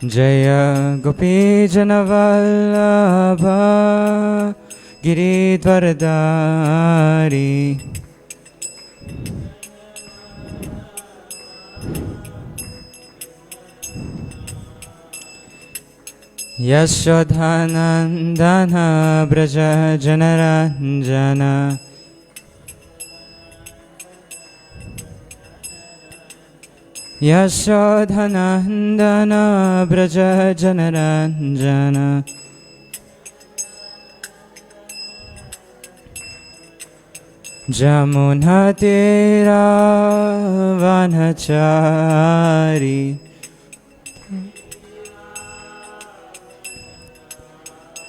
Jaya Gopi Janavallabha Giridvaradari Yashodhanandana Braja Janaranjana Yashodhanandana Braja Janaranjana Jamunatira Vanachari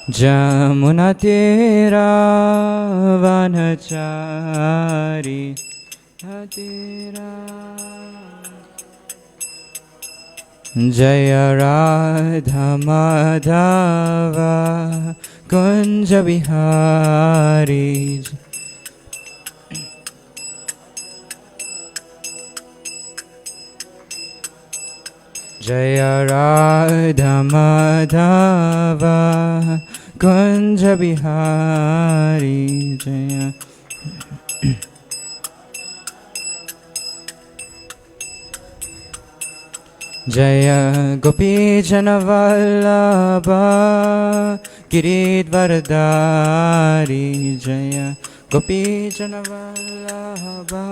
Jamunatira Vanachari Jaya Radha Madhava Kunja Vihari Jaya Radha Madhava Kunja Vihari Jaya Jaya Gopi Janavallabha Giridvaradari Jaya Gopi Janavallabha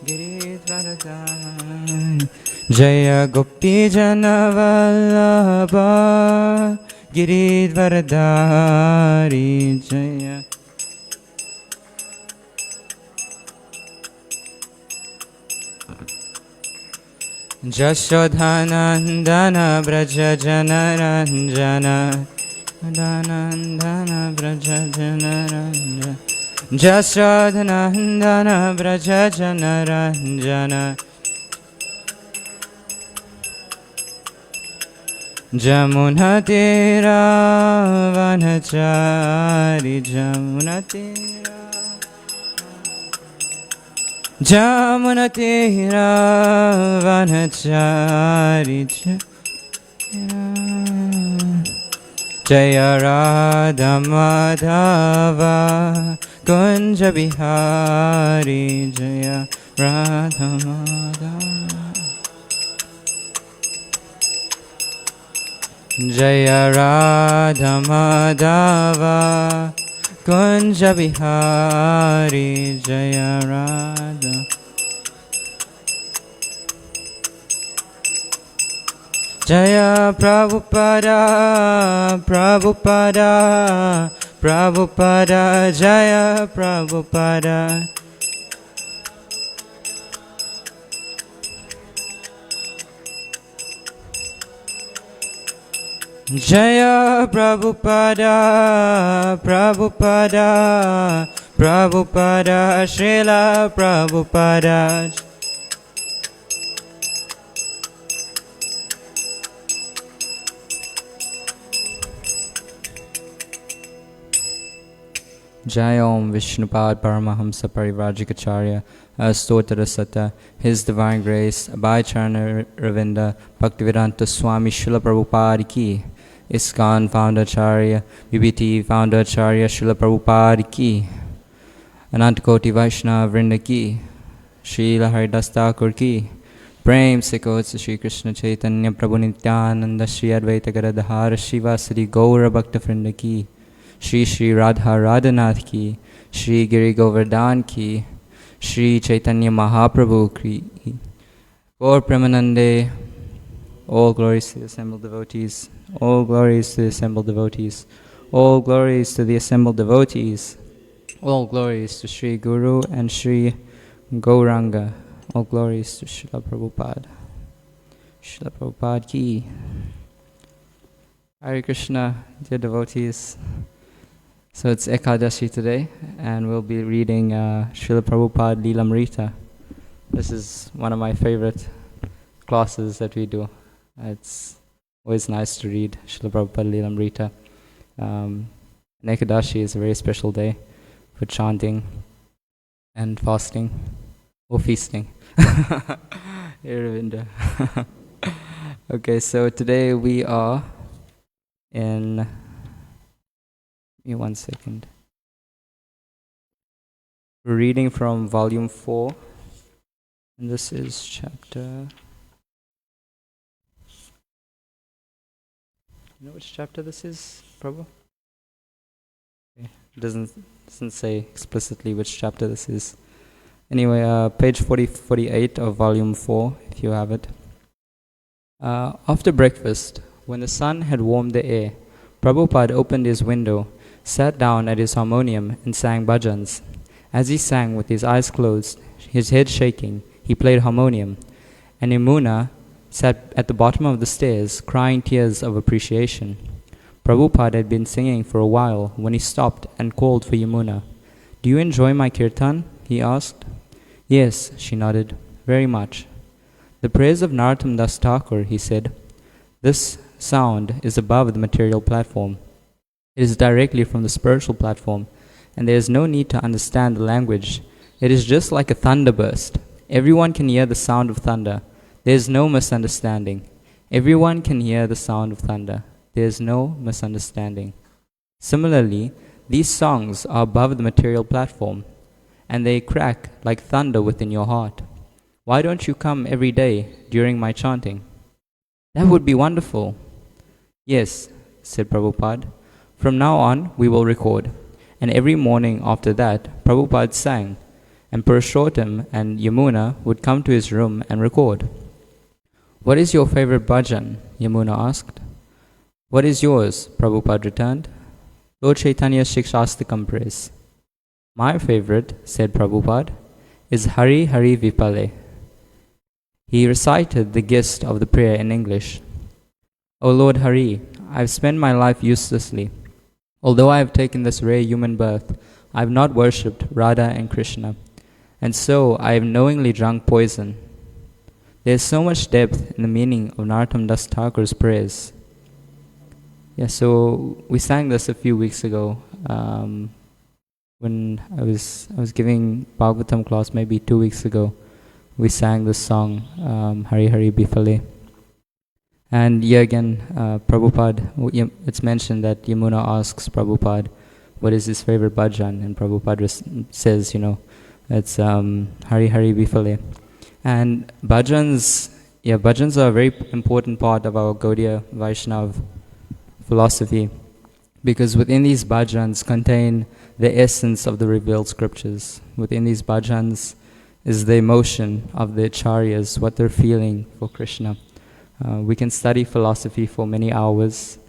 Giridvaradari Jaya Gopi Janavallabha Giridvaradari Jaya Jashodhanandana Braja Janaranjana Dhanandana Braja Janaranjana Jashodhanandana Braja Janaranjana Jamunatira Vanachari Jamunatira Vanachari Jaya Radha Madhava Kunja Vihari Jaya Radha Madhava Jaya Radha Madhava Kunja Vihari Jaya Radha Jaya Prabhupada Prabhupada Prabhupada Jaya Prabhupada Jaya Prabhupada Prabhupada Prabhupada Srila Prabhupada Jaya Om Vishnupad Paramahamsa Parivrajikacharya Stotara Sata His Divine Grace Abhay Charana Ravinda Bhaktivedanta Swami Srila Prabhupada Ki ISKCON Founder Acharya BBT Founder Acharya Srila Prabhupada Ki Anantakoti Vaishnava Vrinda Ki Srila Haridas Thakur Ki Prem Se Kotsa Shri Krishna Chaitanya Prabhu Nityananda Shri Advaita Garadhara Shiva Sri Gaura Bhakta Vrinda Ki Shri Shri Radha Radhanath Ki Shri Giri Govardhan Ki Shri Chaitanya Mahaprabhu Ki Gaur Premanande. All glories to the assembled devotees. All glories to the assembled devotees. All glories to the assembled devotees. All glories to Shri Guru and Shri Gauranga. All glories to Srila Prabhupada. Srila Prabhupada Ki. Hare Krishna, dear devotees. So it's Ekadashi today, and we'll be reading Srila Prabhupada lilamrta. This is one of my favorite classes that we do. It's always nice to read Srila Prabhupada lilamrta. Ekadashi is a very special day for chanting and fasting, or feasting. Ravinda. Okay, so today we are in. Give me 1 second. We're reading from volume 4, and this is chapter. You know which chapter this is, Prabhu? Okay. It doesn't say explicitly which chapter this is. Anyway, page 48 of volume 4, if you have it. After breakfast, when the sun had warmed the air, Prabhupada opened his window, sat down at his harmonium, and sang bhajans. As he sang with his eyes closed, his head shaking, he played harmonium, and Yamuna sat at the bottom of the stairs, crying tears of appreciation. Prabhupada had been singing for a while when he stopped and called for Yamuna. "Do you enjoy my kirtan?" he asked. "Yes," she nodded, "very much." "The praise of Narottam Das Thakur," he said. "This sound is above the material platform. It is directly from the spiritual platform, and there is no need to understand the language. It is just like a thunder burst. Everyone can hear the sound of thunder. There is no misunderstanding. Everyone can hear the sound of thunder. There is no misunderstanding. Similarly, these songs are above the material platform, and they crack like thunder within your heart. Why don't you come every day during my chanting?" "That would be wonderful." "Yes," said Prabhupada. "From now on, we will record." And every morning after that, Prabhupada sang, and Purushottam and Yamuna would come to his room and record. "What is your favorite bhajan?" Yamuna asked. "What is yours?" Prabhupada returned. "Lord Chaitanya's Shikshastakam praise." "My favorite," said Prabhupada, "is Hari Hari Vipale." He recited the gist of the prayer in English. "O Lord Hari, I have spent my life uselessly. Although I have taken this rare human birth, I have not worshipped Radha and Krishna, and so I have knowingly drunk poison. There is so much depth in the meaning of Narottam Das Thakur's prayers." Yeah, so we sang this a few weeks ago when I was giving Bhagavatam class maybe 2 weeks ago. We sang this song, Hari Hari Bifale. And here again, Prabhupada, it's mentioned that Yamuna asks Prabhupada, what is his favorite bhajan? And Prabhupada says, it's Hari Hari Bifale. And bhajans are a very important part of our Gaudiya Vaishnav philosophy, because within these bhajans contain the essence of the revealed scriptures. Within these bhajans is the emotion of the acharyas, what they're feeling for Krishna. We can study philosophy for many hours,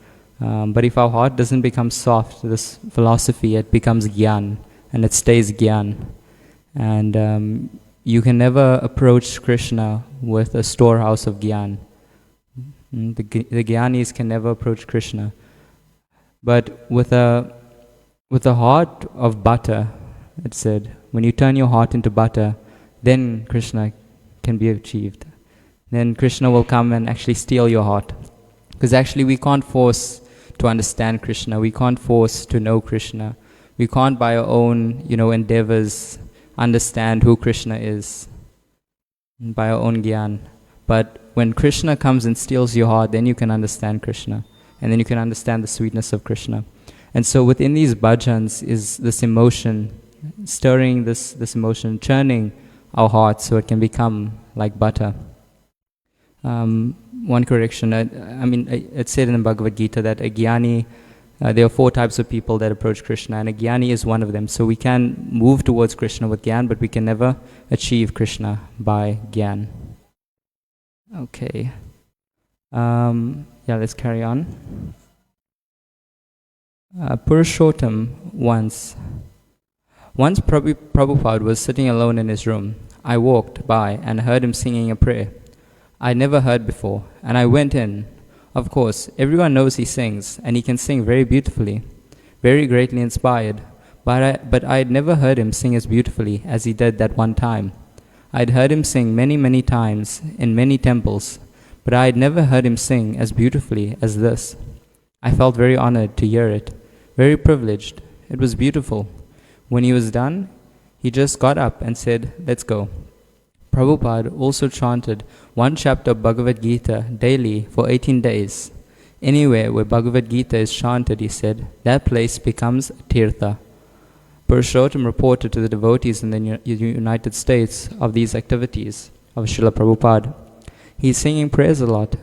but if our heart doesn't become soft to this philosophy, it becomes gyan, and it stays gyan. And you can never approach Krishna with a storehouse of gyan. The gyanis can never approach Krishna. But with a heart of butter, it said, when you turn your heart into butter, then Krishna can be achieved. Then Krishna will come and actually steal your heart. Because actually we can't force to understand Krishna. We can't force to know Krishna. We can't by our own, endeavors understand who Krishna is by our own gyan. But when Krishna comes and steals your heart, then you can understand Krishna. And then you can understand the sweetness of Krishna. And so within these bhajans is this emotion, stirring this emotion, churning our hearts so it can become like butter. One correction, it's said in the Bhagavad Gita that a jnani, there are 4 types of people that approach Krishna, and a jnani is one of them. So we can move towards Krishna with gyan, but we can never achieve Krishna by gyan. Okay. Let's carry on. Purushottam once Prabhupada was sitting alone in his room. I walked by and heard him singing a prayer I never heard before, and I went in. Of course, everyone knows he sings, and he can sing very beautifully, very greatly inspired, but I had never heard him sing as beautifully as he did that one time. I had heard him sing many, many times in many temples, but I had never heard him sing as beautifully as this. I felt very honored to hear it, very privileged. It was beautiful. When he was done, he just got up and said, "Let's go." Prabhupada also chanted one chapter of Bhagavad Gita daily for 18 days. Anywhere where Bhagavad Gita is chanted, he said, that place becomes tirtha. Purushottam reported to the devotees in the United States of these activities of Srila Prabhupada. He's singing prayers a lot,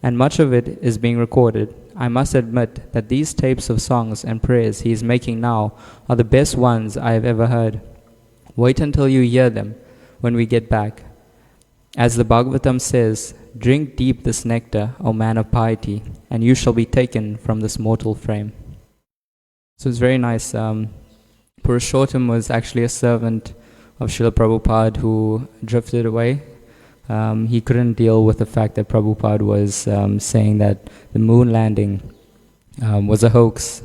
and much of it is being recorded. I must admit that these tapes of songs and prayers he is making now are the best ones I have ever heard. Wait until you hear them when we get back. As the Bhagavatam says, drink deep this nectar, O man of piety, and you shall be taken from this mortal frame. So it's very nice. Purushottam was actually a servant of Srila Prabhupada who drifted away. He couldn't deal with the fact that Prabhupada was saying that the moon landing was a hoax,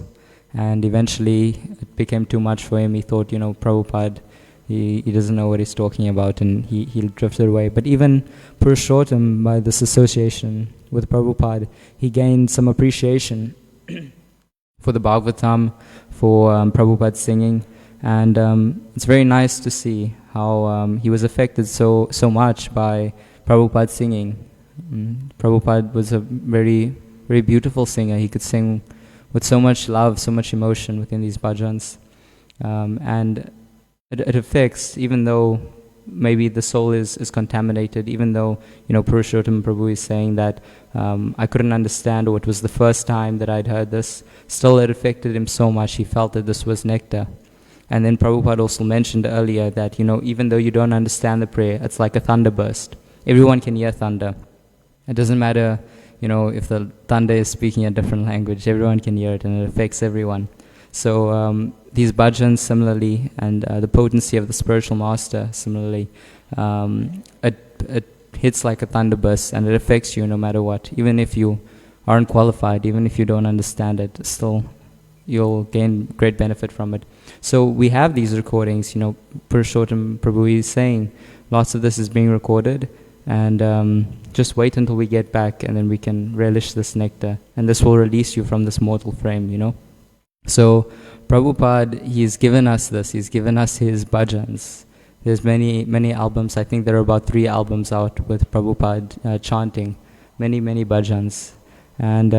and eventually it became too much for him. He thought, Prabhupada, he doesn't know what he's talking about, and he drifted away. But even Purushottam, by this association with Prabhupada, he gained some appreciation for the Bhagavatam, for Prabhupada singing, and it's very nice to see how he was affected so much by Prabhupada singing. Prabhupada was a very, very beautiful singer. He could sing with so much love, so much emotion within these bhajans, and it affects, even though maybe the soul is contaminated, even though Purushottam Prabhu is saying that I couldn't understand, or it was the first time that I'd heard this, still it affected him so much. He felt that this was nectar. And then Prabhupada also mentioned earlier that even though you don't understand the prayer, it's like a thunderburst. Everyone can hear thunder. It doesn't matter if the thunder is speaking a different language, everyone can hear it, and it affects everyone. So these bhajans similarly, and the potency of the spiritual master similarly, it hits like a thunderburst, and it affects you no matter what. Even if you aren't qualified, even if you don't understand it, still you'll gain great benefit from it. So we have these recordings, Purushottam Prabhu is saying lots of this is being recorded, and just wait until we get back, and then we can relish this nectar, and this will release you from this mortal frame, So Prabhupada, he's given us this, he's given us his bhajans. There's many albums. I think there are about 3 albums out with Prabhupada chanting many bhajans. And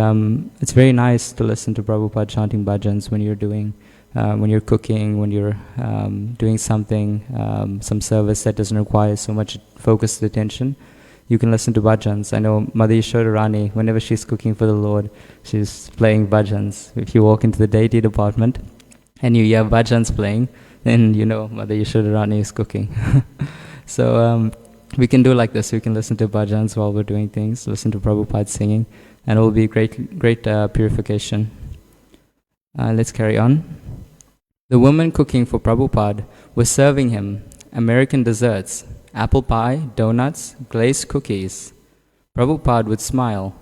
it's very nice to listen to Prabhupada chanting bhajans when you're cooking, when you're doing something, some service that doesn't require so much focused attention. You can listen to bhajans. I know Mother Yashoda Rani, whenever she's cooking for the Lord, she's playing bhajans. If you walk into the deity department and you hear bhajans playing, then Mother Yashoda Rani is cooking. So we can do like this. We can listen to bhajans while we're doing things, listen to Prabhupada singing, and it will be great purification. Let's carry on. The woman cooking for Prabhupada was serving him American desserts, apple pie, donuts, glazed cookies. Prabhupada would smile,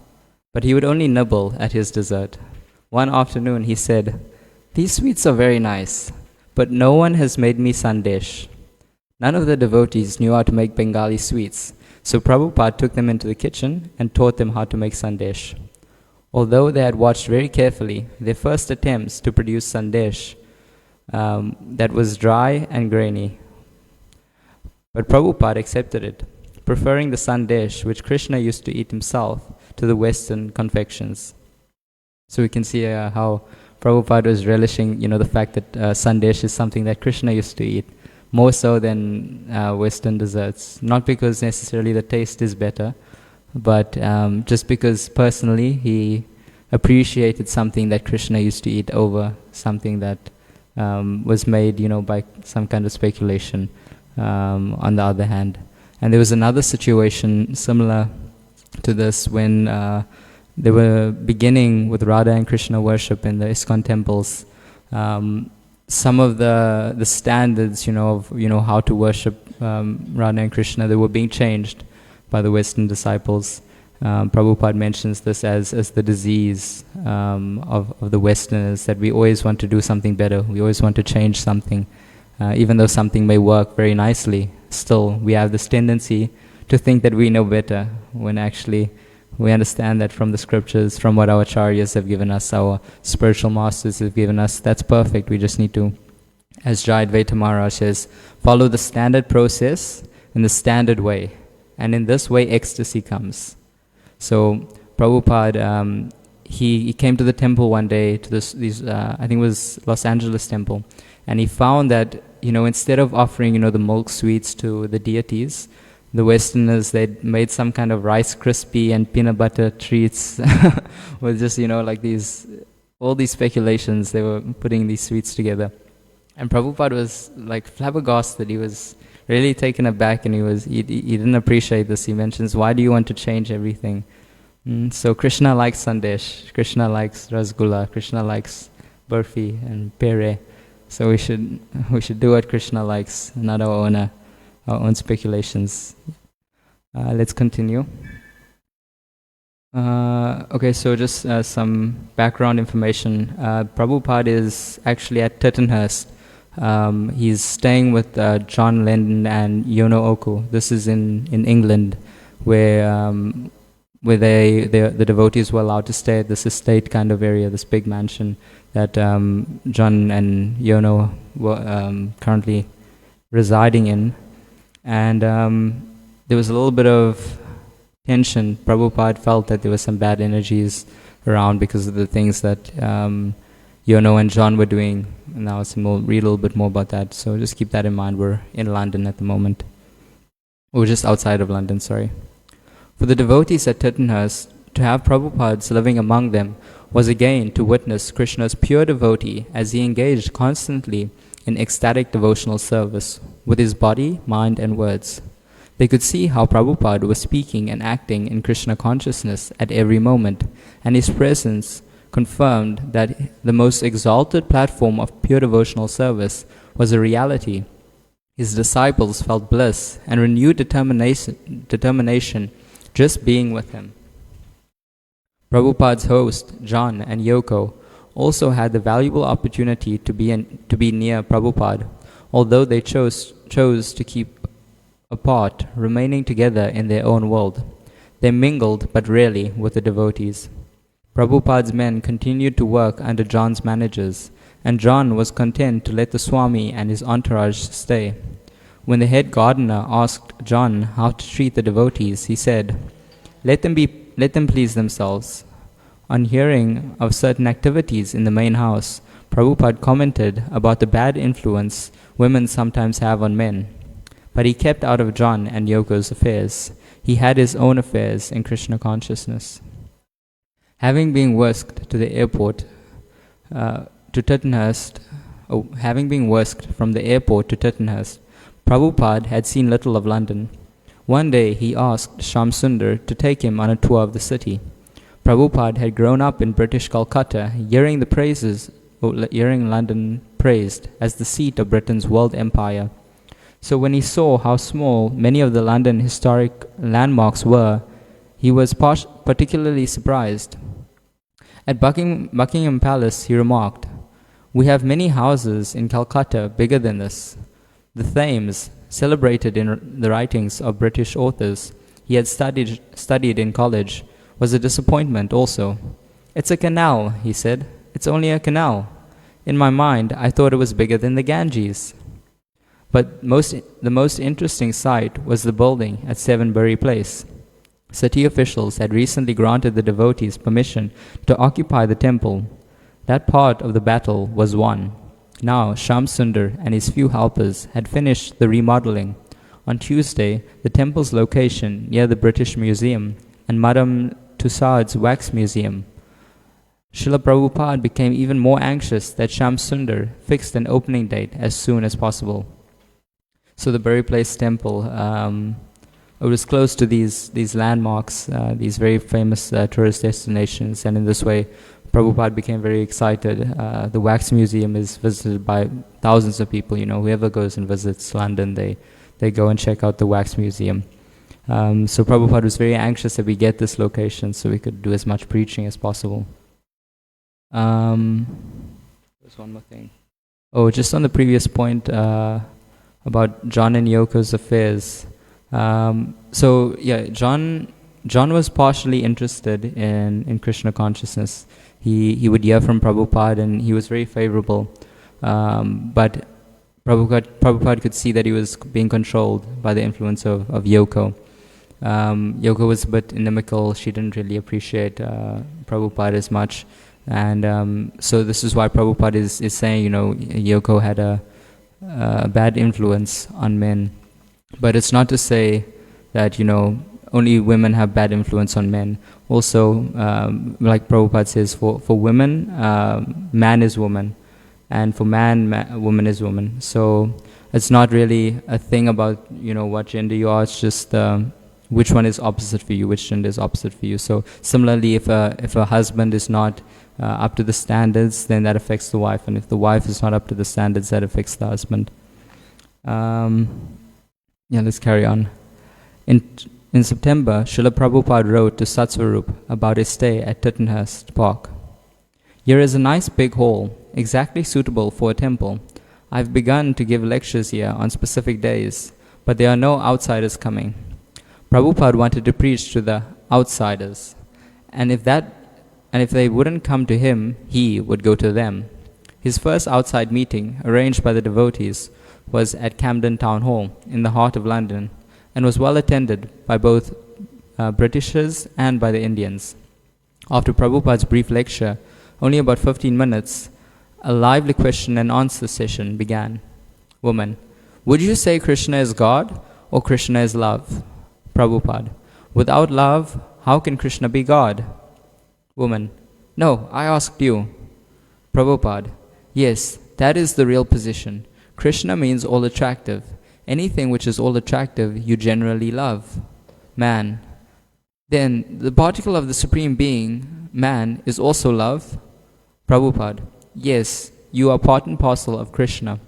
but he would only nibble at his dessert. One afternoon he said, "These sweets are very nice, but no one has made me sandesh." None of the devotees knew how to make Bengali sweets, so Prabhupada took them into the kitchen and taught them how to make sandesh. Although they had watched very carefully their first attempts to produce sandesh, that was dry and grainy. But Prabhupada accepted it, preferring the sandesh which Krishna used to eat himself to the Western confections. So we can see how Prabhupada was relishing, the fact that sandesh is something that Krishna used to eat, more so than Western desserts. Not because necessarily the taste is better, but just because personally he appreciated something that Krishna used to eat over something that was made, by some kind of speculation. On the other hand, and there was another situation similar to this when they were beginning with Radha and Krishna worship in the ISKCON temples. Some of the standards, of how to worship Radha and Krishna, they were being changed by the Western disciples. Prabhupada mentions this as the disease of the Westerners, that we always want to do something better. We always want to change something. Even though something may work very nicely, still we have this tendency to think that we know better, when actually we understand that from the scriptures, from what our acharyas have given us, our spiritual masters have given us, that's perfect. We just need to, as Jai Advaita Maharaj says, follow the standard process in the standard way. And in this way, ecstasy comes. So Prabhupada, he came to the temple one day, to I think it was Los Angeles temple, and he found that, instead of offering, the milk sweets to the deities, the Westerners, they'd made some kind of Rice Krispie and peanut butter treats with just, all these speculations. They were putting these sweets together. And Prabhupada was like flabbergasted. He was really taken aback, and he didn't appreciate this. He mentions, why do you want to change everything? So Krishna likes sandesh, Krishna likes rasgulla, Krishna likes burfi and pere. So we should do what Krishna likes, not our own speculations. Let's continue. Okay, so just some background information. Prabhupada is actually at Tittenhurst. He's staying with John Lennon and Yono Oku. This is in England, where the devotees were allowed to stay at this estate kind of area, this big mansion that John and Yono were currently residing in. And there was a little bit of tension. Prabhupada felt that there were some bad energies around because of the things that Yono and John were doing. Now we'll read a little bit more about that. So just keep that in mind. We're in London at the moment. We're just outside of London, sorry. For the devotees at Tittenhurst, to have Prabhupads living among them was again to witness Krishna's pure devotee as he engaged constantly in ecstatic devotional service with his body, mind and words. They could see how Prabhupada was speaking and acting in Krishna consciousness at every moment, and his presence confirmed that the most exalted platform of pure devotional service was a reality. His disciples felt bliss and renewed determination just being with him. Prabhupada's host, John and Yoko, also had the valuable opportunity to be near Prabhupada, although they chose to keep apart, remaining together in their own world. They mingled, but rarely, with the devotees. Prabhupada's men continued to work under John's managers, and John was content to let the Swami and his entourage stay. When the head gardener asked John how to treat the devotees, he said, Let them please themselves. On hearing of certain activities in the main house, Prabhupada commented about the bad influence women sometimes have on men. But he kept out of John and Yoko's affairs. He had his own affairs in Krishna consciousness. Having been whisked to the airport to Tittenhurst, from the airport to Tittenhurst, Prabhupada had seen little of London. One day he asked Shyam Sundar to take him on a tour of the city. Prabhupada had grown up in British Calcutta, hearing London praised as the seat of Britain's world empire. So when he saw how small many of the London historic landmarks were, he was particularly surprised. At Buckingham Palace, he remarked, "We have many houses in Calcutta bigger than this." The Thames, celebrated in the writings of British authors he had studied in college, was a disappointment also. "It's a canal," he said. "It's only a canal. In my mind, I thought it was bigger than the Ganges." But the most interesting sight was the building at 7 Bury Place. City officials had recently granted the devotees permission to occupy the temple. That part of the battle was won. Now Shyam Sundar and his few helpers had finished the remodeling. On Tuesday, the temple's location near the British Museum and Madame Tussauds Wax Museum. Srila Prabhupada became even more anxious that Shyam Sundar fixed an opening date as soon as possible. So the Bury Place temple, it was close to these landmarks, these very famous tourist destinations, and in this way, Prabhupada became very excited. The Wax Museum is visited by thousands of people. Whoever goes and visits London, they go and check out the Wax Museum. So Prabhupada was very anxious that we get this location so we could do as much preaching as possible. There's one more thing. Oh, just on the previous point about John and Yoko's affairs. John was partially interested in Krishna consciousness. He would hear from Prabhupada and he was very favorable. But Prabhupada could see that he was being controlled by the influence of Yoko. Yoko was a bit inimical. She didn't really appreciate Prabhupada as much. And so this is why Prabhupada is saying, Yoko had a bad influence on men. But it's not to say that, only women have bad influence on men. Also, like Prabhupada says, for women, man is woman. And for man, woman is woman. So it's not really a thing about, what gender you are. It's just which one is opposite for you, which gender is opposite for you. So similarly, if a husband is not up to the standards, then that affects the wife. And if the wife is not up to the standards, that affects the husband. Let's carry on. In September, Srila Prabhupada wrote to Satsvarup about his stay at Tittenhurst Park. Here is a nice big hall, exactly suitable for a temple. I've begun to give lectures here on specific days, but there are no outsiders coming. Prabhupada wanted to preach to the outsiders, and if they wouldn't come to him, he would go to them. His first outside meeting, arranged by the devotees, was at Camden Town Hall in the heart of London, and was well attended by both Britishers and by the Indians. After Prabhupada's brief lecture, only about 15 minutes, a lively question and answer session began. Woman: would you say Krishna is God or Krishna is love? Prabhupada: without love, how can Krishna be God? Woman: no, I asked you. Prabhupada: yes, that is the real position. Krishna means all attractive. Anything which is all attractive, you generally love. Man: then the particle of the Supreme Being, man, is also love? Prabhupada: yes, you are part and parcel of Krishna.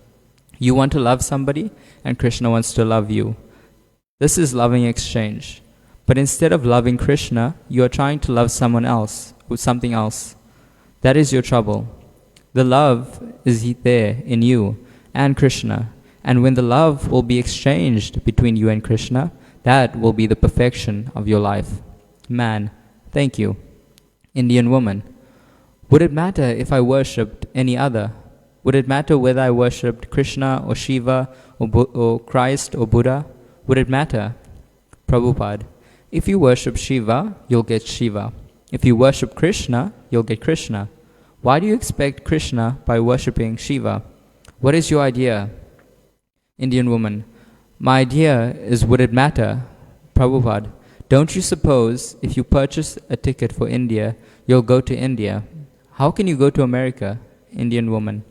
You want to love somebody, and Krishna wants to love you. This is loving exchange. But instead of loving Krishna, you are trying to love someone else with something else. That is your trouble. The love is there in you and Krishna. And when the love will be exchanged between you and Krishna, that will be the perfection of your life. Man: thank you. Indian woman: would it matter if I worshipped any other? Would it matter whether I worshipped Krishna or Shiva or Christ or Buddha? Would it matter? Prabhupada: if you worship Shiva, you'll get Shiva. If you worship Krishna, you'll get Krishna. Why do you expect Krishna by worshipping Shiva? What is your idea? Indian woman: my idea is, would it matter? Prabhupada: don't you suppose if you purchase a ticket for India, you'll go to India? How can you go to America? Indian woman: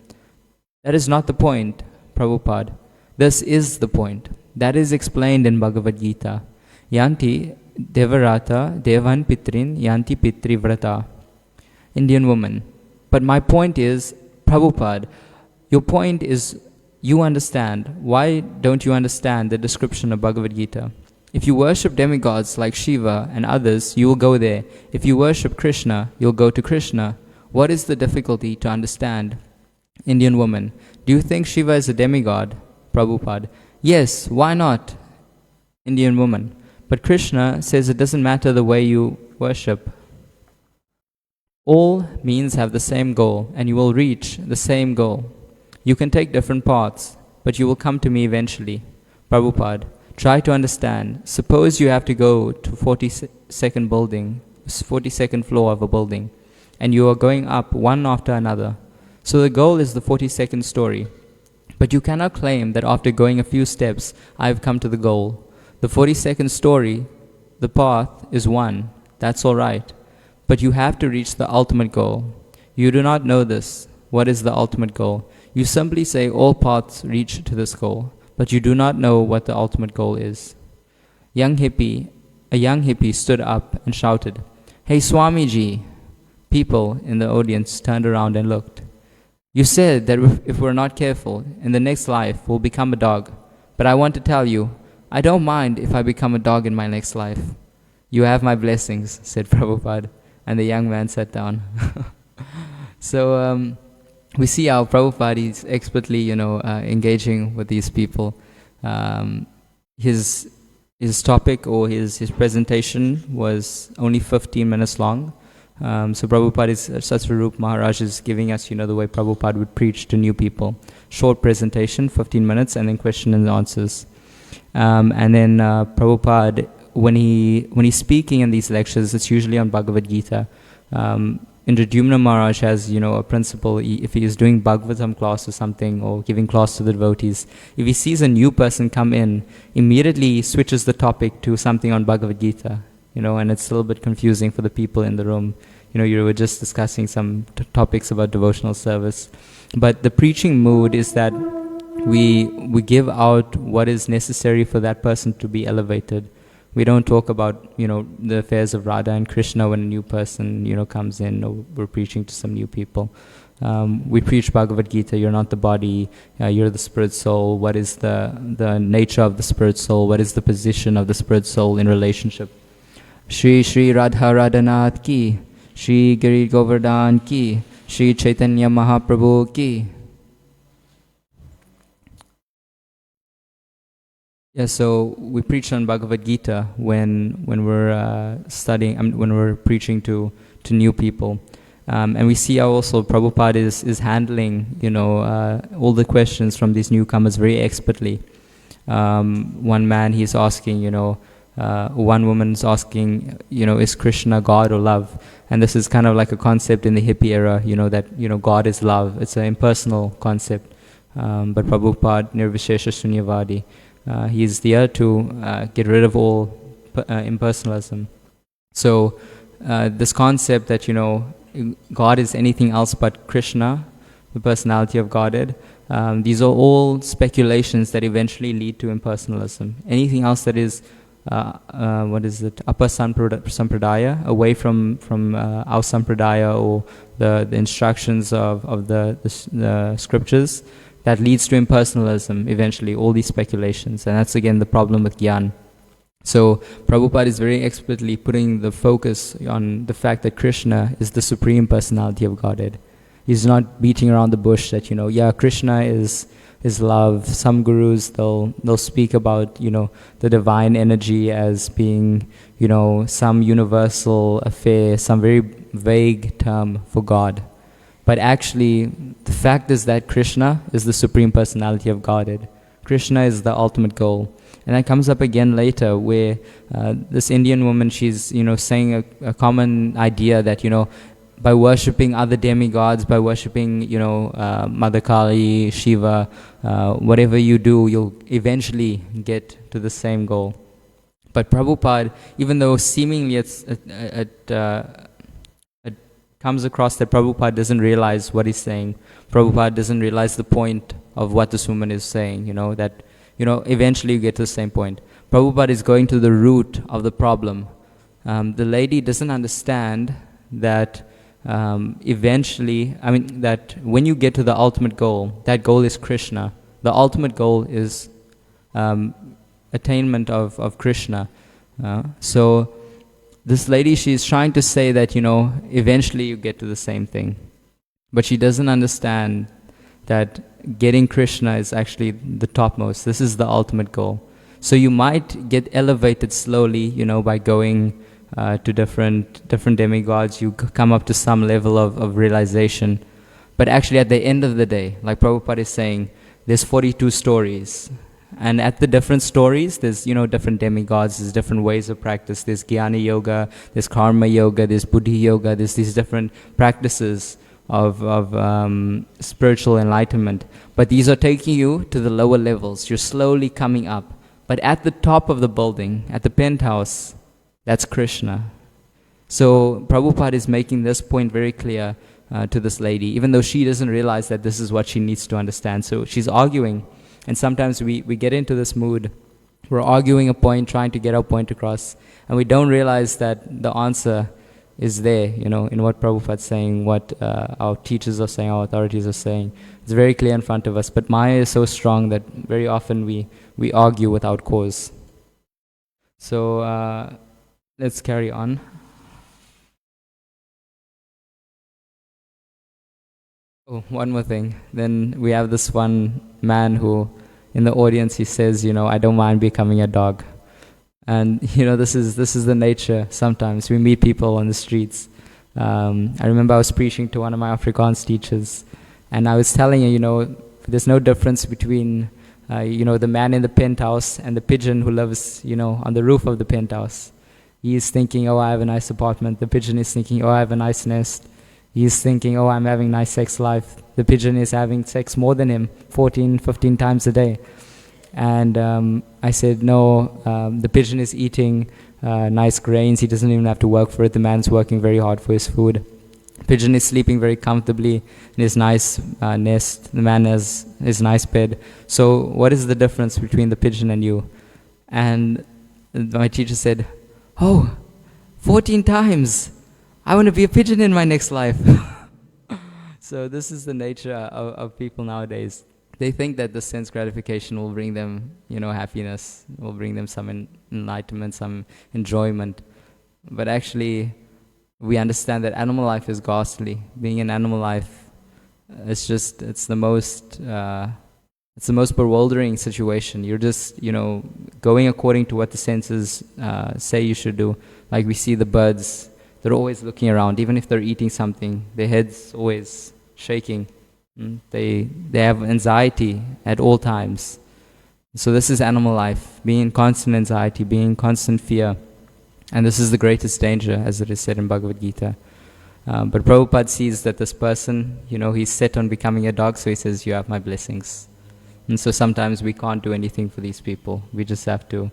that is not the point. Prabhupada: this is the point. That is explained in Bhagavad Gita. Yanti devarata devan pitrin yanti pitri vrata. Indian woman: but my point is, Prabhupada, your point is, you understand. Why don't you understand the description of Bhagavad Gita? If you worship demigods like Shiva and others, you will go there. If you worship Krishna, you'll go to Krishna. What is the difficulty to understand? Indian woman: do you think Shiva is a demigod? Prabhupada: yes, why not? Indian woman: but Krishna says it doesn't matter the way you worship. All means have the same goal, and you will reach the same goal. You can take different paths, but you will come to me eventually. Prabhupada: try to understand. Suppose you have to go to 42nd floor of a building, and you are going up one after another. So the goal is the 42nd story. But you cannot claim that after going a few steps, I have come to the goal. The 42nd story, the path is one. That's all right. But you have to reach the ultimate goal. You do not know this. What is the ultimate goal? You simply say all paths reach to this goal, but you do not know what the ultimate goal is. A young hippie stood up and shouted, "Hey Swamiji!" People in the audience turned around and looked. You said that if we're not careful, in the next life we'll become a dog. But I want to tell you, I don't mind if I become a dog in my next life. You have my blessings, said Prabhupada, and the young man sat down. So we see how Prabhupada is expertly, engaging with these people. His topic or his presentation was only 15 minutes long, So Prabhupada is, Satsvarup Maharaj is giving us, the way Prabhupada would preach to new people. Short presentation, 15 minutes, and then question and answers. And then Prabhupada, when he's speaking in these lectures, it's usually on Bhagavad Gita. Indradyumna Maharaj has, a principle. If he is doing Bhagavatam class or something, or giving class to the devotees, if he sees a new person come in, immediately he switches the topic to something on Bhagavad Gita. And it's a little bit confusing for the people in the room. You were just discussing some topics about devotional service. But the preaching mood is that we give out what is necessary for that person to be elevated. We don't talk about, the affairs of Radha and Krishna when a new person, comes in, or we're preaching to some new people. We preach Bhagavad Gita. You're not the body, you're the spirit soul. What is the nature of the spirit soul? What is the position of the spirit soul in relationship? Shri Shri Radha Radhanath ki, Shri Giri Govardhan ki, Shri Chaitanya Mahaprabhu ki. Yeah, so we preach on Bhagavad Gita when we're studying, when we're preaching to new people, and we see how also Prabhupada is handling, all the questions from these newcomers very expertly. One man, he's asking, one woman's asking, is Krishna God or love? And this is kind of like a concept in the hippie era, that, God is love. It's an impersonal concept. But Prabhupada, Nirvishesha Sunyavadi, he is there to get rid of all impersonalism. So this concept that, God is anything else but Krishna, the personality of Godhead, these are all speculations that eventually lead to impersonalism. Anything else that is upper sampradaya, away from our sampradaya or the instructions of the scriptures, that leads to impersonalism eventually, all these speculations. And that's again the problem with Gyan. So Prabhupada is very expertly putting the focus on the fact that Krishna is the supreme personality of Godhead. He's not beating around the bush that, Krishna is love. Some gurus, they'll speak about, the divine energy as being, some universal affair, some very vague term for God. But actually, the fact is that Krishna is the supreme personality of Godhead. Krishna is the ultimate goal. And that comes up again later where this Indian woman, she's, saying a common idea that, by worshipping other demigods, by worshipping, Mother Kali, Shiva, whatever you do, you'll eventually get to the same goal. But Prabhupada, even though seemingly it comes across that Prabhupada doesn't realize what he's saying, Prabhupada doesn't realize the point of what this woman is saying, that, eventually you get to the same point. Prabhupada is going to the root of the problem. The lady doesn't understand that that when you get to the ultimate goal, that goal is Krishna. The ultimate goal is attainment of Krishna. So this lady, she's trying to say that, eventually you get to the same thing. But she doesn't understand that getting Krishna is actually the topmost. This is the ultimate goal. So you might get elevated slowly, by going to different demigods. You come up to some level of realization. But actually at the end of the day, like Prabhupada is saying, there's 42 stories. And at the different stories, there's, different demigods, there's different ways of practice. There's Jnana Yoga, there's Karma Yoga, there's Buddhi Yoga, there's these different practices of spiritual enlightenment. But these are taking you to the lower levels. You're slowly coming up. But at the top of the building, at the penthouse, that's Krishna. So Prabhupada is making this point very clear to this lady, even though she doesn't realize that this is what she needs to understand. So she's arguing. And sometimes we get into this mood. We're arguing a point, trying to get our point across. And we don't realize that the answer is there, in what Prabhupada's saying, what our teachers are saying, our authorities are saying. It's very clear in front of us. But Maya is so strong that very often we argue without cause. So let's carry on. Oh, one more thing. Then we have this one man who, in the audience, he says, I don't mind becoming a dog. And, this is the nature sometimes. We meet people on the streets. I remember I was preaching to one of my Afrikaans teachers, and I was telling her, there's no difference between, the man in the penthouse and the pigeon who lives, on the roof of the penthouse. He is thinking, oh, I have a nice apartment. The pigeon is thinking, oh, I have a nice nest. He is thinking, oh, I'm having nice sex life. The pigeon is having sex more than him, 14, 15 times a day. And I said, no, the pigeon is eating nice grains. He doesn't even have to work for it. The man's working very hard for his food. Pigeon is sleeping very comfortably in his nice nest. The man has his nice bed. So what is the difference between the pigeon and you? And my teacher said, oh, 14 times. I want to be a pigeon in my next life. So this is the nature of people nowadays. They think that the sense gratification will bring them, happiness, will bring them some enlightenment, some enjoyment. But actually, we understand that animal life is ghastly. Being an animal life, it's the most bewildering situation. You're just, going according to what the senses say you should do. Like we see the birds, they're always looking around. Even if they're eating something, their head's always shaking. They have anxiety at all times. So this is animal life, being in constant anxiety, being in constant fear. And this is the greatest danger, as it is said in Bhagavad Gita. But Prabhupada sees that this person, he's set on becoming a dog, so he says, you have my blessings. And so sometimes we can't do anything for these people. We just have to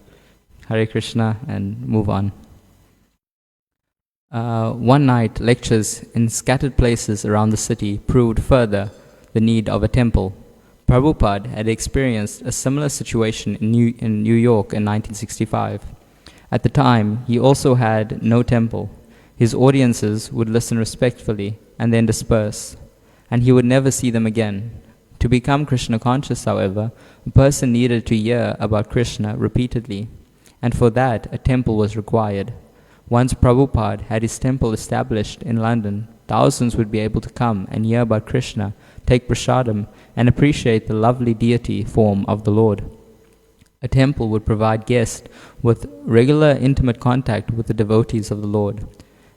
Hare Krishna and move on. One night, lectures in scattered places around the city proved further the need of a temple. Prabhupada had experienced a similar situation in New York in 1965. At the time, he also had no temple. His audiences would listen respectfully and then disperse, and he would never see them again. To become Krishna conscious, however, a person needed to hear about Krishna repeatedly, and for that a temple was required. Once Prabhupada had his temple established in London, thousands would be able to come and hear about Krishna, take prasadam, and appreciate the lovely deity form of the Lord. A temple would provide guests with regular intimate contact with the devotees of the Lord,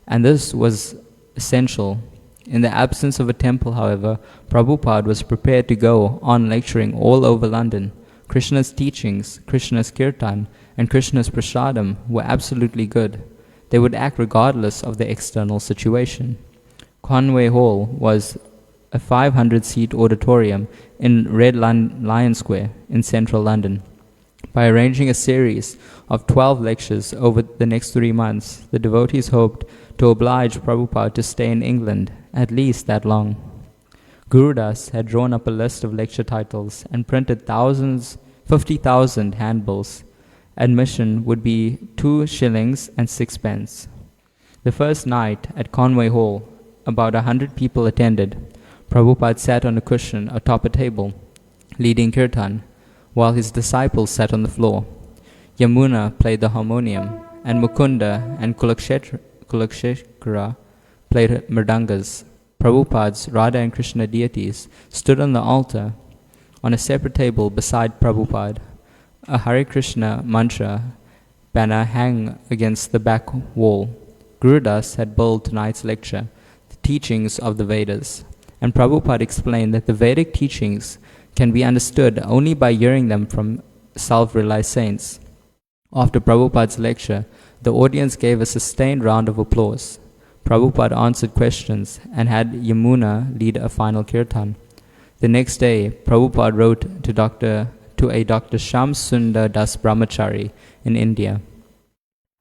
and this was essential. In the absence of a temple, however, Prabhupada was prepared to go on lecturing all over London. Krishna's teachings, Krishna's kirtan, and Krishna's prasadam were absolutely good. They would act regardless of the external situation. Conway Hall was a 500-seat auditorium in Red Lion Square in central London. By arranging a series of 12 lectures over the next 3 months, the devotees hoped to oblige Prabhupada to stay in England at least that long. Gurudas had drawn up a list of lecture titles and printed 50,000 handbills. Admission would be 2 shillings and 6 pence. The first night at Conway Hall, about 100 people attended. Prabhupada sat on a cushion atop a table, leading kirtan, while his disciples sat on the floor. Yamuna played the harmonium, and Mukunda and Kulakshekara played mridangas. Prabhupada's Radha and Krishna deities stood on the altar on a separate table beside Prabhupada. A Hare Krishna mantra banner hung against the back wall. Gurudas had billed tonight's lecture, The Teachings of the Vedas, and Prabhupada explained that the Vedic teachings can be understood only by hearing them from self-realized saints. After Prabhupada's lecture, the audience gave a sustained round of applause. Prabhupada answered questions and had Yamuna lead a final kirtan. The next day, Prabhupada wrote to a Dr. Sham Sundar Das Brahmachari in India.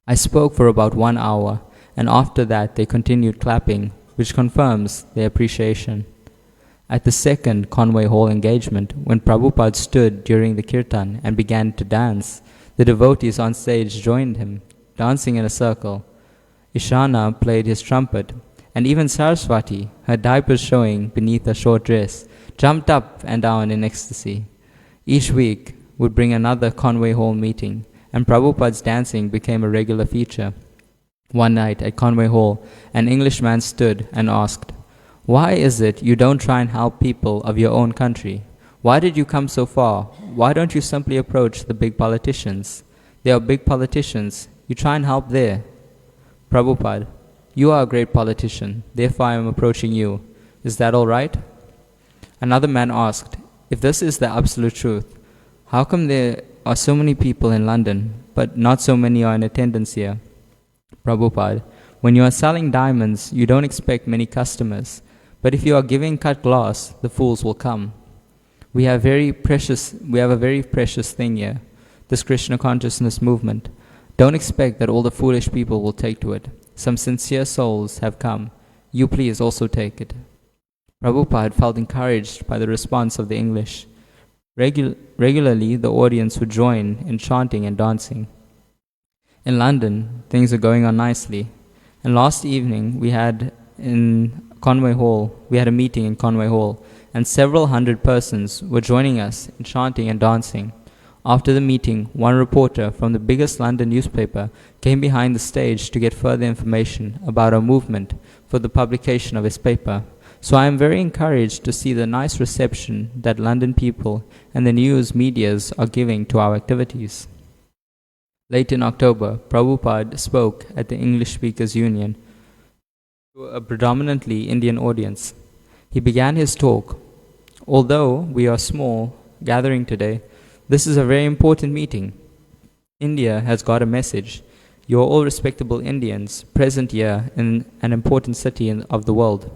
I spoke for about 1 hour, and after that they continued clapping, which confirms their appreciation. At the second Conway Hall engagement, when Prabhupada stood during the kirtan and began to dance, the devotees on stage joined him, dancing in a circle. Ishana played his trumpet, and even Saraswati, her diapers showing beneath a short dress, jumped up and down in ecstasy. Each week would bring another Conway Hall meeting, and Prabhupada's dancing became a regular feature. One night at Conway Hall, an Englishman stood and asked, "Why is it you don't try and help people of your own country? Why did you come so far? Why don't you simply approach the big politicians? They are big politicians. You try and help there." Prabhupada, You are a great politician, therefore I am approaching you. Is that all right? Another man asked, if this is the absolute truth, how come there are so many people in London, but not so many are in attendance here? Prabhupada, when you are selling diamonds, you don't expect many customers, but if you are giving cut glass, the fools will come. We have a very precious thing here, this Krishna consciousness movement. Don't expect that all the foolish people will take to it. Some sincere souls have come. You please also take it. Prabhupada felt encouraged by the response of the English. Regularly, the audience would join in chanting and dancing. In London, things are going on nicely. And last evening, we had a meeting in Conway Hall, and several hundred persons were joining us in chanting and dancing. After the meeting, one reporter from the biggest London newspaper came behind the stage to get further information about our movement for the publication of his paper. So I am very encouraged to see the nice reception that London people and the news medias are giving to our activities. Late in October, Prabhupada spoke at the English Speakers Union to a predominantly Indian audience. He began his talk. Although we are small gathering today, this is a very important meeting. India has got a message. You are all respectable Indians present here in an important city of the world,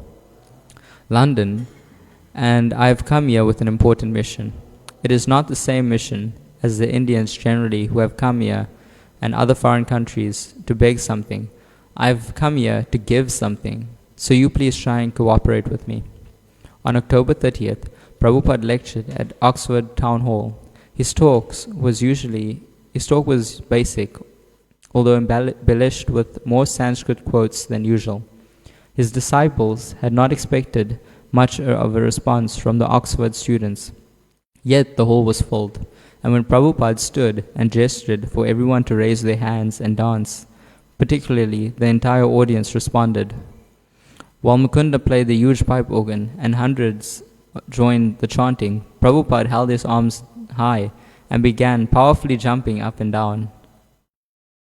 London, and I have come here with an important mission. It is not the same mission as the Indians generally who have come here and other foreign countries to beg something. I have come here to give something, so you please try and cooperate with me. On October 30th, Prabhupada lectured at Oxford Town Hall. His talk was basic, although embellished with more Sanskrit quotes than usual. His disciples had not expected much of a response from the Oxford students. Yet the hall was filled, and when Prabhupada stood and gestured for everyone to raise their hands and dance, particularly the entire audience responded. While Mukunda played the huge pipe organ and hundreds joined the chanting, Prabhupada held his arms high and began powerfully jumping up and down.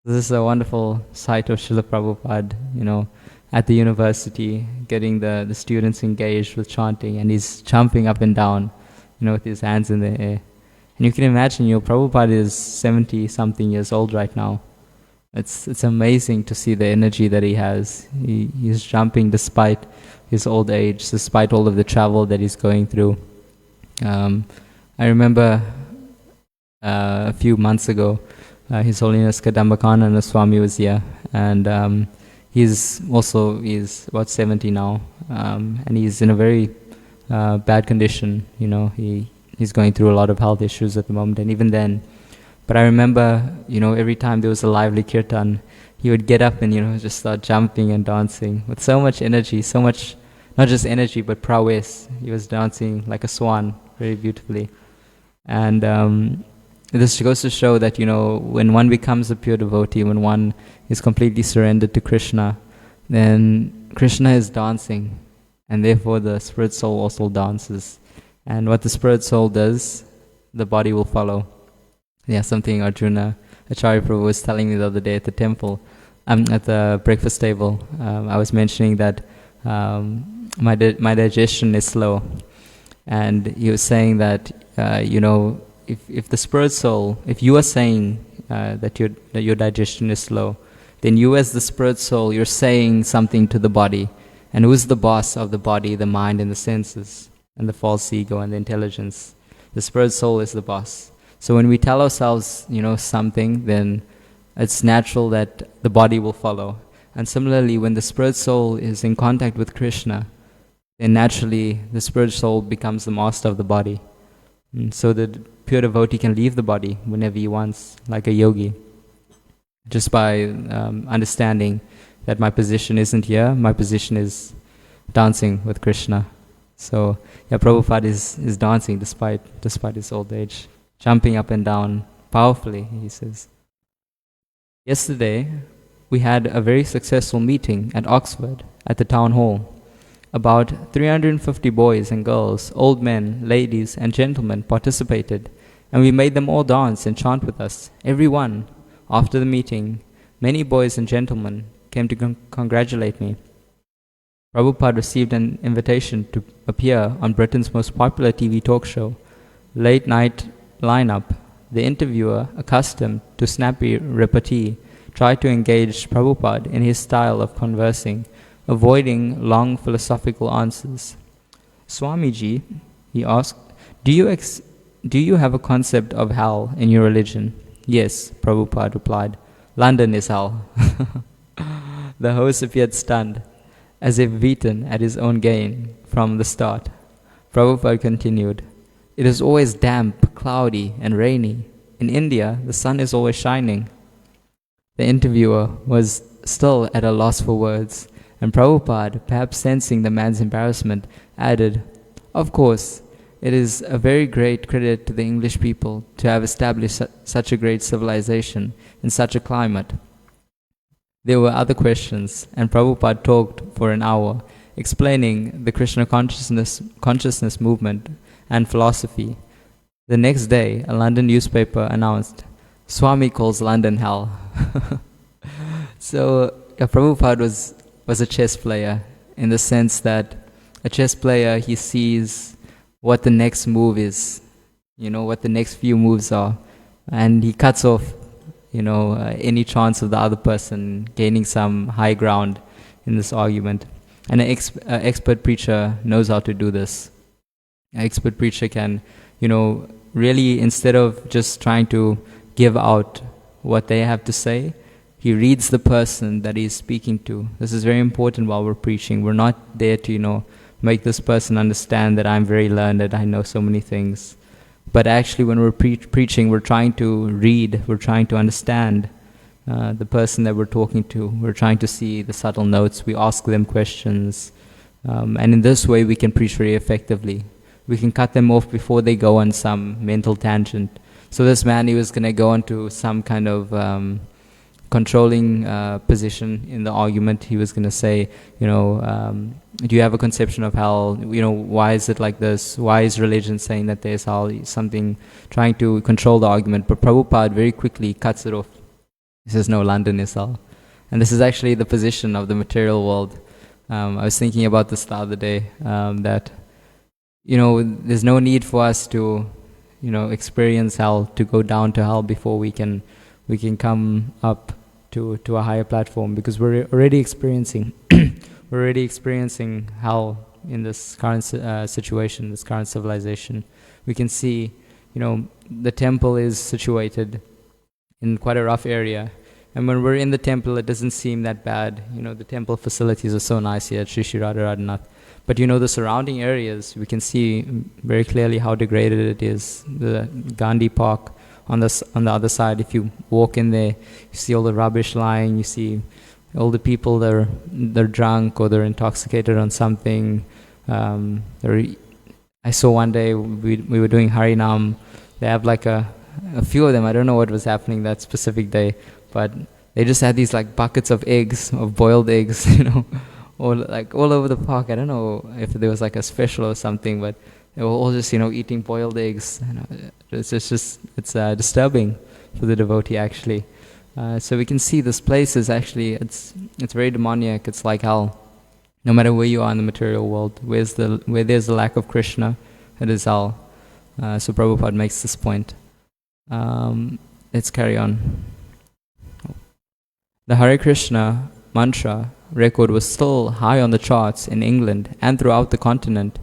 This is a wonderful sight of Srila Prabhupada, at the university, getting the students engaged with chanting, and he's jumping up and down, with his hands in the air. And you can imagine, Prabhupada is 70-something years old right now. It's amazing to see the energy that he has. He's jumping despite his old age, despite all of the travel that he's going through. I remember a few months ago, His Holiness Kadambakananda Swami was here, and he's about 70 now, and he's in a very bad condition. He's going through a lot of health issues at the moment, and even then. But I remember, every time there was a lively kirtan, he would get up and, just start jumping and dancing with so much energy, so much, not just energy, but prowess. He was dancing like a swan, very beautifully. And this goes to show that, when one becomes a pure devotee, when one is completely surrendered to Krishna, then Krishna is dancing, and therefore the spirit soul also dances. And what the spirit soul does, the body will follow. Yeah, something Arjuna Acharya Prabhu was telling me the other day at the temple, at the breakfast table. I was mentioning that my digestion is slow, and he was saying that if the spirit soul, if you are saying that your digestion is slow, then you as the spirit soul, you're saying something to the body. And who's the boss of the body, the mind, and the senses, and the false ego and the intelligence? The spirit soul is the boss. So when we tell ourselves, something, then it's natural that the body will follow. And similarly, when the spirit soul is in contact with Krishna, then naturally the spirit soul becomes the master of the body. And so the pure devotee can leave the body whenever he wants, like a yogi, just by understanding that my position isn't here, my position is dancing with Krishna. So Prabhupada is dancing despite his old age, jumping up and down powerfully, he says. Yesterday, we had a very successful meeting at Oxford at the town hall. About 350 boys and girls, old men, ladies, and gentlemen participated, and we made them all dance and chant with us, every one. After the meeting, many boys and gentlemen came to congratulate me. Prabhupada received an invitation to appear on Britain's most popular TV talk show, Late Night Lineup. The interviewer, accustomed to snappy repartee, tried to engage Prabhupada in his style of conversing, avoiding long philosophical answers. Swamiji, he asked, do you have a concept of hell in your religion? Yes, Prabhupada replied. London is hell. The host appeared stunned, as if beaten at his own game from the start. Prabhupada continued, it is always damp, cloudy, and rainy. In India, the sun is always shining. The interviewer was still at a loss for words, and Prabhupada, perhaps sensing the man's embarrassment, added, of course, it is a very great credit to the English people to have established such a great civilization in such a climate. There were other questions, and Prabhupada talked for an hour, explaining the Krishna consciousness movement and philosophy. The next day, a London newspaper announced, Swami calls London hell. So Prabhupada was a chess player, in the sense that a chess player, he sees what the next move is, what the next few moves are, and he cuts off any chance of the other person gaining some high ground in this argument. And an expert preacher knows how to do this. An expert preacher can, really, instead of just trying to give out what they have to say, he reads the person that he's speaking to. This is very important while we're preaching. We're not there to, make this person understand that I'm very learned, I know so many things. But actually, when we're preaching, we're trying to read, we're trying to understand the person that we're talking to. We're trying to see the subtle notes. We ask them questions. And in this way, we can preach very effectively. We can cut them off before they go on some mental tangent. So this man, he was going to go into some kind of controlling position in the argument. He was going to say, do you have a conception of hell? Why is it like this? Why is religion saying that there's hell? Something trying to control the argument. But Prabhupada very quickly cuts it off. He says, no, London is hell. And this is actually the position of the material world. I was thinking about this the other day, that there's no need for us to experience hell, to go down to hell before we can come up to a higher platform, because we're already experiencing hell in this current situation, this current civilization. We can see, the temple is situated in quite a rough area, and when we're in the temple, it doesn't seem that bad. The temple facilities are so nice here at Sri Sri Radharanath. But the surrounding areas, we can see very clearly how degraded it is. The Gandhi Park on the other side, if you walk in there, you see all the rubbish lying. You see all the people they're drunk or they're intoxicated on something. I saw one day we were doing Harinam. They have like a few of them. I don't know what was happening that specific day, but they just had these like buckets of eggs, of boiled eggs, or like all over the park. I don't know if there was like a special or something, but they were all just eating boiled eggs. It's disturbing for the devotee actually. So we can see this place is actually it's very demoniac. It's like hell. No matter where you are in the material world, where there's a lack of Krishna, it is hell. So Prabhupada makes this point. Let's carry on. The Hare Krishna mantra record was still high on the charts in England and throughout the continent,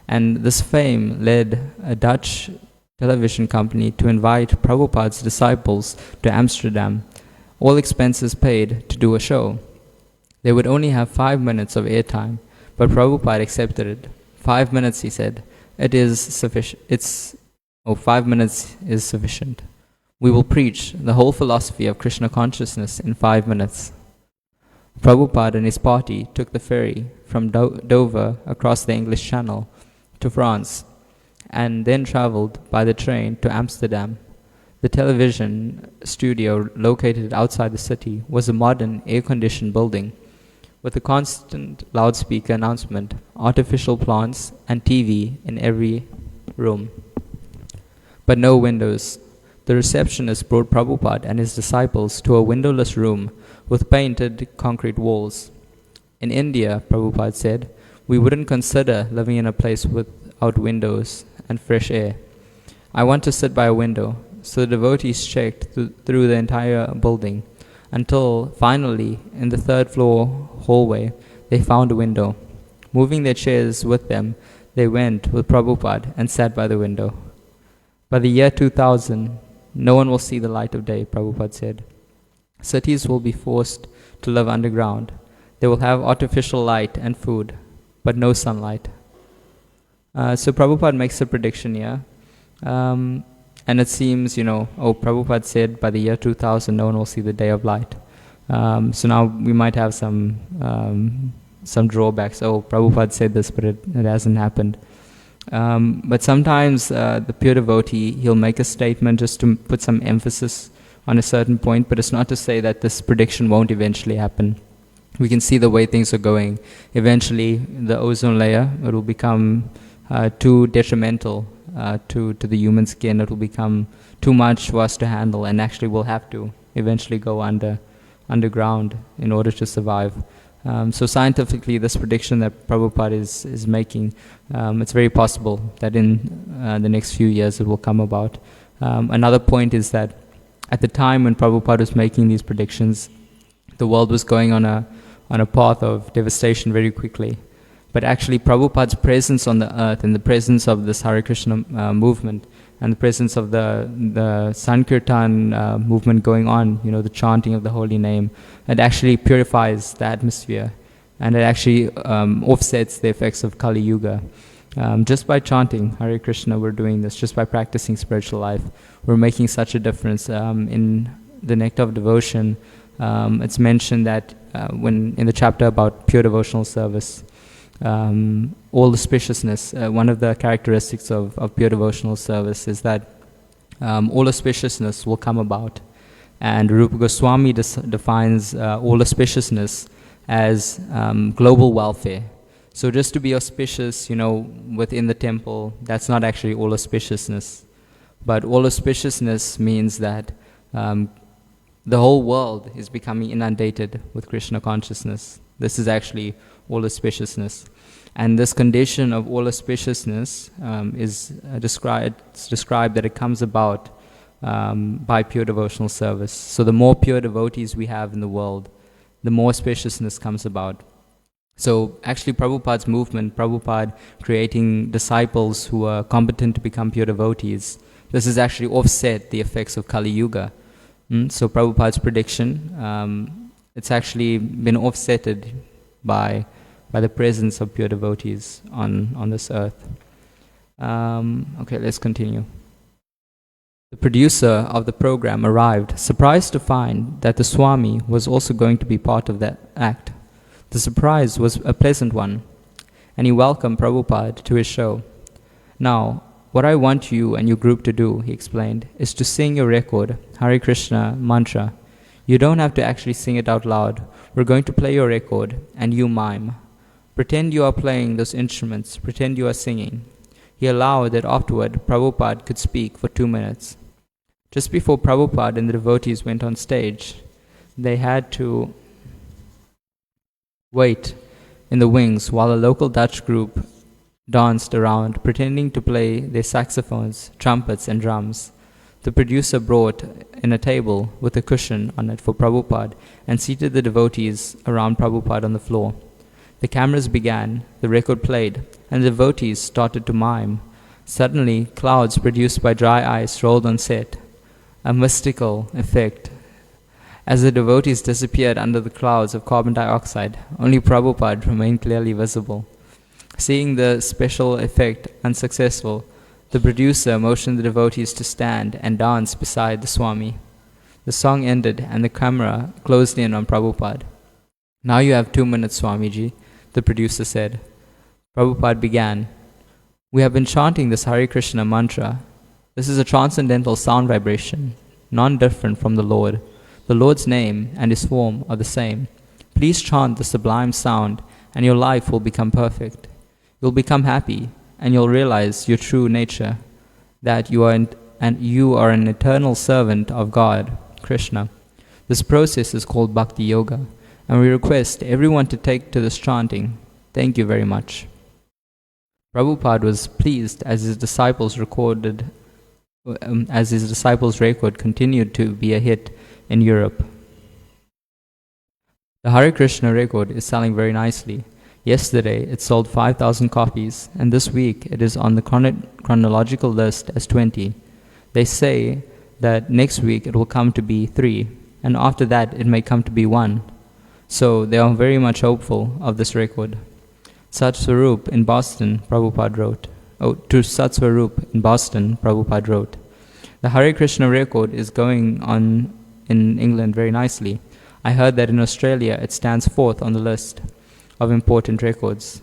and this fame led a Dutch television company to invite Prabhupada's disciples to Amsterdam, all expenses paid, to do a show. They would only have 5 minutes of airtime, but Prabhupada accepted it. 5 minutes, he said. It is sufficient. 5 minutes is sufficient. We will preach the whole philosophy of Krishna consciousness in 5 minutes. Prabhupada and his party took the ferry from Dover across the English Channel to France, and then travelled by the train to Amsterdam. The television studio located outside the city was a modern air-conditioned building with a constant loudspeaker announcement, artificial plants, and TV in every room, but no windows. The receptionist brought Prabhupada and his disciples to a windowless room with painted concrete walls. In India, Prabhupada said, we wouldn't consider living in a place without windows and fresh air. I want to sit by a window. So the devotees checked through the entire building until finally, in the third floor hallway, they found a window. Moving their chairs with them, they went with Prabhupada and sat by the window. By the year 2000, no one will see the light of day, Prabhupada said. Cities will be forced to live underground. They will have artificial light and food, but no sunlight. So Prabhupada makes a prediction here. And it seems, Prabhupada said by the year 2000, no one will see the day of light. So now we might have some drawbacks. Prabhupada said this, but it hasn't happened. But sometimes the pure devotee, he'll make a statement just to put some emphasis on a certain point, but it's not to say that this prediction won't eventually happen. We can see the way things are going. Eventually, the ozone layer, it will become too detrimental to the human skin. It will become too much for us to handle, and actually we'll have to eventually go underground in order to survive. So scientifically, this prediction that Prabhupada is making, it's very possible that in the next few years it will come about. Another point is that at the time when Prabhupada was making these predictions, the world was going on a path of devastation very quickly. But actually Prabhupada's presence on the earth and the presence of this Hare Krishna movement and the presence of the Sankirtan movement going on, the chanting of the holy name, it actually purifies the atmosphere and it actually offsets the effects of Kali Yuga. Just by chanting Hare Krishna, we're doing this. Just by practicing spiritual life, we're making such a difference. In the Nectar of Devotion, it's mentioned that when in the chapter about pure devotional service, all auspiciousness, one of the characteristics of pure devotional service is that all auspiciousness will come about. And Rupa Goswami defines all auspiciousness as global welfare. So just to be auspicious, within the temple, that's not actually all auspiciousness. But all auspiciousness means that the whole world is becoming inundated with Krishna consciousness. This is actually all auspiciousness. And this condition of all auspiciousness is described that it comes about by pure devotional service. So the more pure devotees we have in the world, the more auspiciousness comes about. So actually Prabhupada's movement, Prabhupada creating disciples who are competent to become pure devotees, this has actually offset the effects of Kali Yuga. So Prabhupada's prediction, it's actually been offsetted by the presence of pure devotees on this earth. Okay, let's continue. The producer of the program arrived, surprised to find that the Swami was also going to be part of that act. The surprise was a pleasant one, and he welcomed Prabhupada to his show. Now, what I want you and your group to do, he explained, is to sing your record, Hare Krishna mantra. You don't have to actually sing it out loud. We're going to play your record, and you mime. Pretend you are playing those instruments. Pretend you are singing. He allowed that afterward, Prabhupada could speak for 2 minutes. Just before Prabhupada and the devotees went on stage, they had to wait in the wings while a local Dutch group danced around, pretending to play their saxophones, trumpets, and drums. The producer brought in a table with a cushion on it for Prabhupada and seated the devotees around Prabhupada on the floor. The cameras began, the record played, and the devotees started to mime. Suddenly, clouds produced by dry ice rolled on set, a mystical effect. As the devotees disappeared under the clouds of carbon dioxide, only Prabhupada remained clearly visible. Seeing the special effect unsuccessful, the producer motioned the devotees to stand and dance beside the Swami. The song ended and the camera closed in on Prabhupada. Now you have 2 minutes, Swamiji, the producer said. Prabhupada began. We have been chanting this Hare Krishna mantra. This is a transcendental sound vibration, non-different from the Lord. The Lord's name and His form are the same. Please chant the sublime sound and your life will become perfect. You'll become happy and you'll realize your true nature, that you are an eternal servant of God, Krishna. This process is called Bhakti Yoga, and we request everyone to take to this chanting. Thank you very much. Prabhupada was pleased as his disciples' record continued to be a hit in Europe. The Hare Krishna record is selling very nicely. Yesterday it sold 5,000 copies, and this week it is on the chronological list as 20. They say that next week it will come to be 3, and after that it may come to be 1. So they are very much hopeful of this record. Sat Swarup in Boston, Prabhupada wrote. To Sat Swarup in Boston, Prabhupada wrote, the Hare Krishna record is going on in England very nicely. I heard that in Australia it stands 4th on the list of important records.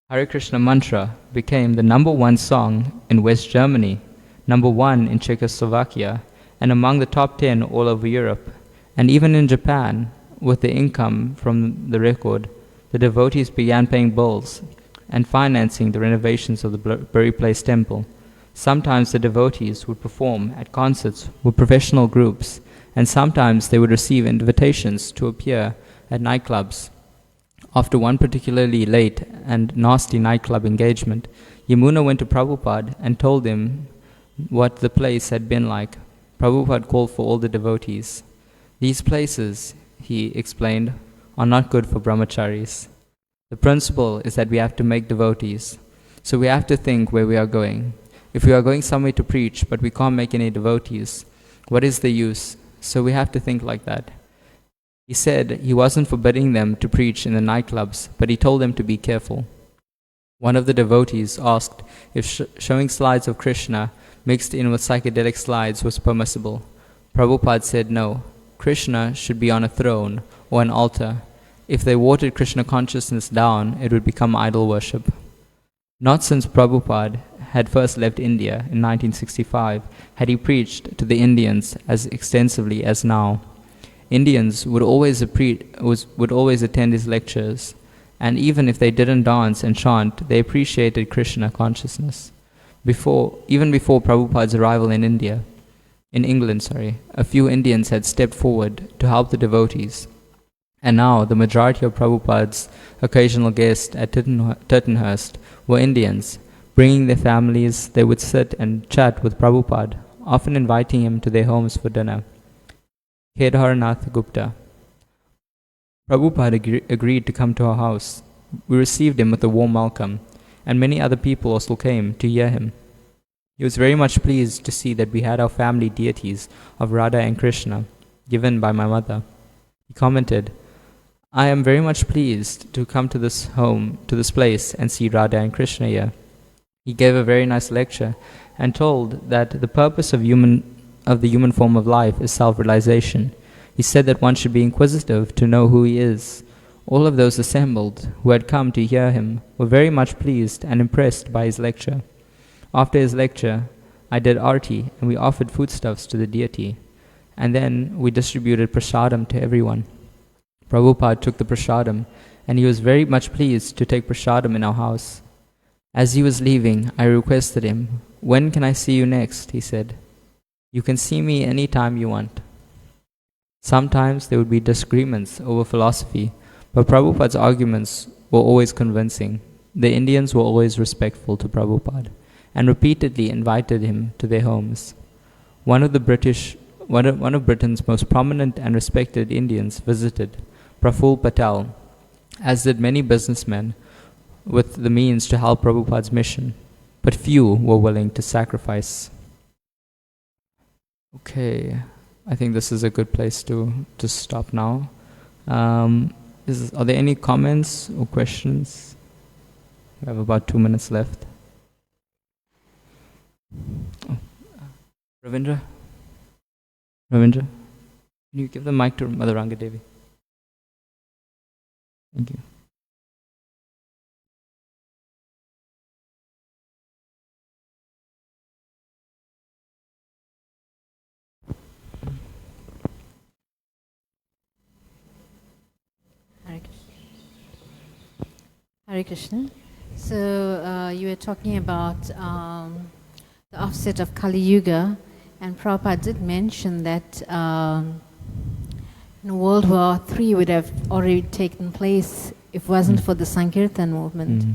Hare Krishna mantra became the number 1 song in West Germany, number 1 in Czechoslovakia, and among the top 10 all over Europe. And even in Japan, with the income from the record, the devotees began paying bills and financing the renovations of the Bury Place temple. Sometimes the devotees would perform at concerts with professional groups, and sometimes they would receive invitations to appear at nightclubs. After one particularly late and nasty nightclub engagement, Yamuna went to Prabhupada and told him what the place had been like. Prabhupada called for all the devotees. These places, he explained, are not good for brahmacharis. The principle is that we have to make devotees. So we have to think where we are going. If we are going somewhere to preach, but we can't make any devotees, what is the use? So we have to think like that. He said he wasn't forbidding them to preach in the nightclubs, but he told them to be careful. One of the devotees asked if showing slides of Krishna mixed in with psychedelic slides was permissible. Prabhupada said no. Krishna should be on a throne or an altar. If they watered Krishna consciousness down, it would become idol worship. Not since Prabhupada had first left India in 1965 had he preached to the Indians as extensively as now. Indians would always attend his lectures, and even if they didn't dance and chant, they appreciated Krishna consciousness. Even before Prabhupada's arrival in England, a few Indians had stepped forward to help the devotees. And now the majority of Prabhupada's occasional guests at Tittenhurst were Indians. Bringing their families, they would sit and chat with Prabhupada, often inviting him to their homes for dinner. Kedarnath Gupta. Prabhupada agreed to come to our house. We received him with a warm welcome, and many other people also came to hear him. He was very much pleased to see that we had our family deities of Radha and Krishna, given by my mother. He commented, I am very much pleased to come to this place, and see Radha and Krishna here. He gave a very nice lecture and told that the purpose of the human form of life is self-realization. He said that one should be inquisitive to know who he is. All of those assembled who had come to hear him were very much pleased and impressed by his lecture. After his lecture, I did arti and we offered foodstuffs to the deity, and then we distributed prasadam to everyone. Prabhupada took the prasadam, and he was very much pleased to take prasadam in our house. As he was leaving, I requested him, when can I see you next? He said, you can see me any time you want. Sometimes there would be disagreements over philosophy, but Prabhupada's arguments were always convincing. The Indians were always respectful to Prabhupada and repeatedly invited him to their homes. One of Britain's most prominent and respected Indians visited, Praful Patel, as did many businessmen with the means to help Prabhupada's mission, but few were willing to sacrifice. Okay, I think this is a good place to stop now. Are there any comments or questions? We have about 2 minutes left. Oh. Ravindra, can you give the mic to Mother Rangadevi? Thank you. Hare Krishna. So you were talking about the offset of Kali Yuga, and Prabhupada did mention that World War III would have already taken place if it wasn't for the Sankirtan movement.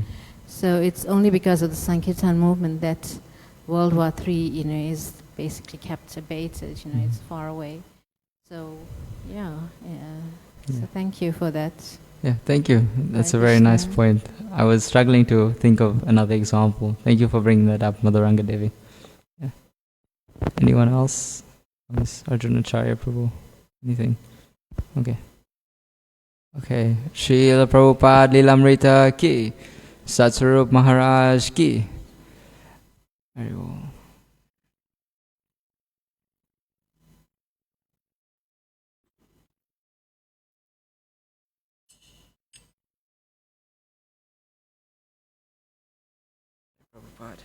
So it's only because of the Sankirtan movement that World War III, is basically kept abated. It's far away. So, yeah. So thank you for that. Yeah, thank you. That's a very nice point. I was struggling to think of another example. Thank you for bringing that up, Mother Devi. Yeah. Anyone else? Miss Arjunacharya Prabhu? Anything? Okay. Okay. Srila Prabhupada Lilamrita ki. Satsarup Maharaj ki. Very well. Prabhupada.